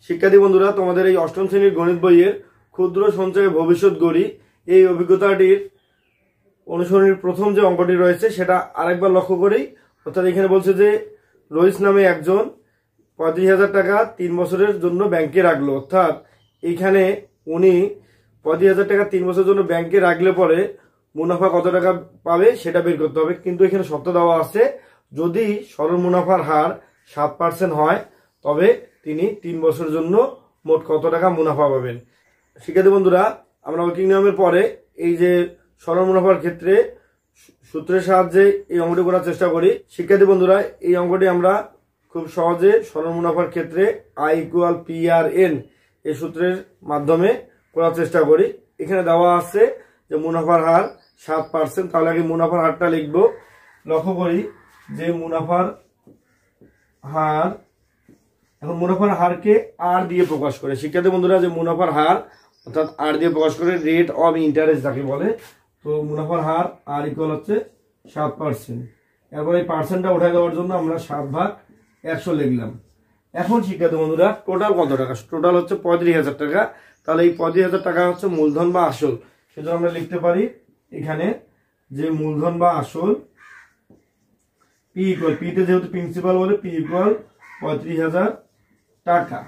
শিক্ষার্থী বন্ধুরা, তোমাদের এই অষ্টম শ্রেণীর গণিত বইয়ের ক্ষুদ্র সঞ্চয় ভবিষ্যৎ গড়ি এই অভিজ্ঞতাটির অনুসরণের প্রথম যে অঙ্কটি রয়েছে সেটা আরেকবার লক্ষ্য করি। অর্থাৎ এখানে বলছে যে রইস নামে একজন 35,000 টাকা 3 বছরের জন্য ব্যাংকে রাখলো। অর্থাৎ এইখানে উনি 35,000 টাকা 3 বছরের জন্য ব্যাংকে রাখলে পরে মুনাফা কত টাকা পাবে সেটা বের করতে হবে। কিন্তু এখানে শর্ত দেওয়া আছে, যদি সরল মুনাফার হার 7% হয় তবে তিনি 3 বছরের জন্য মোট কত টাকা মুনাফা পাবেন। শিক্ষার্থী বন্ধুরা, আমরা ওয়ার্কিং নিয়মের পরে এই যে সরল মুনাফার ক্ষেত্রে সূত্রের সাহায্যে এই অঙ্কটি করার চেষ্টা করি। শিক্ষার্থী বন্ধুরা, এই অঙ্কটি আমরা খুব সহজে সরল মুনাফার ক্ষেত্রে I = PRN এই সূত্রের মাধ্যমে করার চেষ্টা করি। এখানে দেওয়া আছে যে মুনাফার হার 7%। তাহলে আগে মুনাফার হারটা লিখব। লক্ষ্য করি যে মুনাফার হার, এখন মুনাফার হারকে আর দিয়ে প্রকাশ করে। শিক্ষার্থী বন্ধুরা, যে মুনাফার হার অর্থাৎ আর দিয়ে প্রকাশ করে রেট অফ ইন্টারেস্ট যাকে বলে, তো মুনাফার হার আর ইকুয়াল হচ্ছে 7%। এরপর এই পার্সেন্টটা উঠাই দেওয়ার জন্য আমরা 7/100 লিখলাম। এখন শিক্ষার্থী বন্ধুরা, টোটাল কত টাকা? টোটাল হচ্ছে 35,000 টাকা। তাহলে এই 35,000 টাকা হচ্ছে মূলধন বা আসল। সেজন্য আমরা লিখতে পারি এখানে যে মূলধন বা আসল পি ইকুয়াল, পিতে যেহেতু প্রিন্সিপাল বলে পি ইকুয়াল 35,000 টাকা।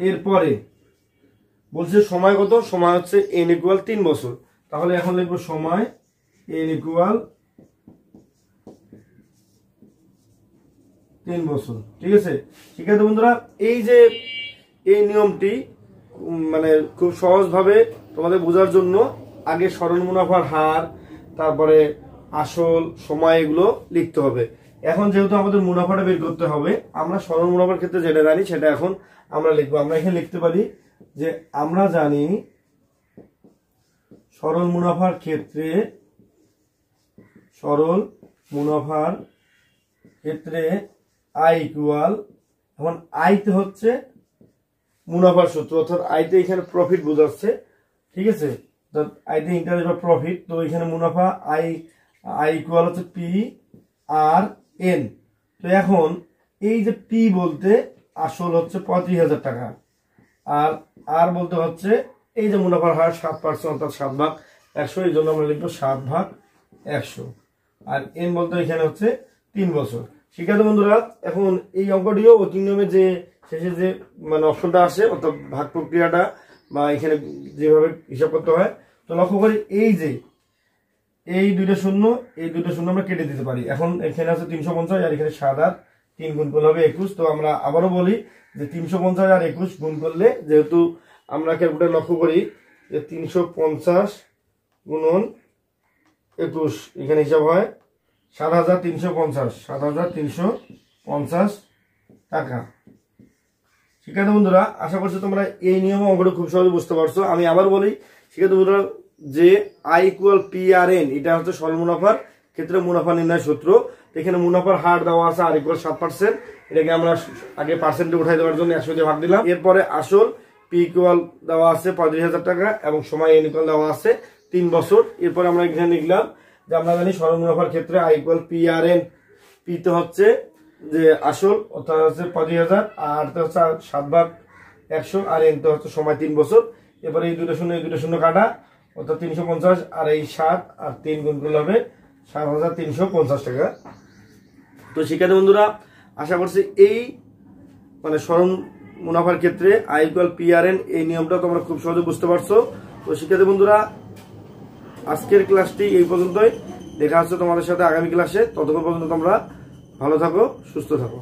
এরপরে বলছে সময় কত? সময় হচ্ছে n ইকুয়াল 3 বছর। তাহলে এখন লিখবো সময় n ইকুয়াল 3 বছর। ঠিক আছে শিক্ষার্থী বন্ধুরা, এই যে এই নিয়মটি মানে খুব সহজভাবে তোমাদের বোঝার জন্য আগে সরল মুনাফার হার, তারপরে আসল, সময় এগুলো লিখতে হবে। এখন যেহেতু আমাদের মুনাফাটা বের করতে হবে, আমরা সরল মুনাফার ক্ষেত্রে যেটা জানি সেটা এখন আমরা লিখবো। আমরা এখানে লিখতে পারি যে আমরা জানি সরল মুনাফার ক্ষেত্রে, সরল মুনাফার ক্ষেত্রে I ইকুয়াল, এখন আইতে হচ্ছে মুনাফার সূত্র, অর্থাৎ আইতে এখানে প্রফিট বোঝাচ্ছে। ঠিক আছে, আইতে ইন্টারেস্ট বা প্রফিট, তো এখানে মুনাফা আই ইকুয়াল হচ্ছে PRN। তো এখন এই যে পি বলতে আসল হচ্ছে 35,000 টাকা, আর বলতে হচ্ছে এই যে মুনাফার হার 7%, অর্থাৎ 7/100। এই জন্য আমরা লিখবো 7/100। আর এন বলতে এখানে হচ্ছে 3 বছর। শিক্ষার্থী বন্ধুরা, এখন এই অঙ্কটিও ওয়ার্কিং নিয়মে যে শেষে যে মানে অপশনটা আসে, অর্থাৎ ভাগ প্রক্রিয়াটা বা এখানে যেভাবে হিসাব করতে হয়, তো লক্ষ্য করি এই যে এই দুইটা শূন্য, এই দুইটা শূন্য আমরা কেটে দিতে পারি। এখন এখানে আছে 350, আর এখানে 7 আর 3 গুণ করলে হবে 21। তো আমরা আবারও বলি যে 350 আর 21 গুণ করলে, যেহেতু আমরা ক্যালকুলেটর লক্ষ্য করি যে 350 গুণন 21, এখানে হিসাব হয় 7,350 টাকা। শিক্ষার্থী বন্ধুরা, আশা করছি তোমরা এই নিয়ম অঙ্কটা খুব সহজে বুঝতে পারছো। আমি আবার বলি শিক্ষার্থী বন্ধুরা, যে I = PRN এটা হচ্ছে সরল মুনাফার ক্ষেত্রে মুনাফা নির্ণয় সূত্র। এখানে মুনাফার হার দেওয়া আছে আর ইকুয়াল 7%। এটাকে আমরা আগে পার্সেন্টে উঠাই দেওয়ার জন্য 100 দিয়ে ভাগ দিলাম। এরপরে আসল পি ইকুয়াল দেওয়া আছে 35,000 টাকা এবং সময় n ইকুয়াল দেওয়া আছে 3 বছর। এরপরে আমরা এখানে লিখলাম যে আমরা জানি সরল মুনাফার ক্ষেত্রে I = PRN, পিতে হচ্ছে যে আসল অর্থাৎ হচ্ছে 35,000, আর হচ্ছে 7/100, আর এনতে হচ্ছে সময় 3 বছর। এবারে এই দুটো শূন্য কাটা, অর্থাৎ 350 আর এই 7 আর 3 গুণ করলে হবে 7,350 টাকা। তো শিক্ষার্থী বন্ধুরা, আশা করছি এই মানে সরল মুনাফার ক্ষেত্রে I = PRN এই নিয়মটা তোমরা খুব সহজে বুঝতে পারছো। তো শিক্ষার্থী বন্ধুরা, আজকের ক্লাসটি এই পর্যন্তই। দেখা হচ্ছে তোমাদের সাথে আগামী ক্লাসে। ততক্ষণ পর্যন্ত তোমরা ভালো থাকো, সুস্থ থাকো।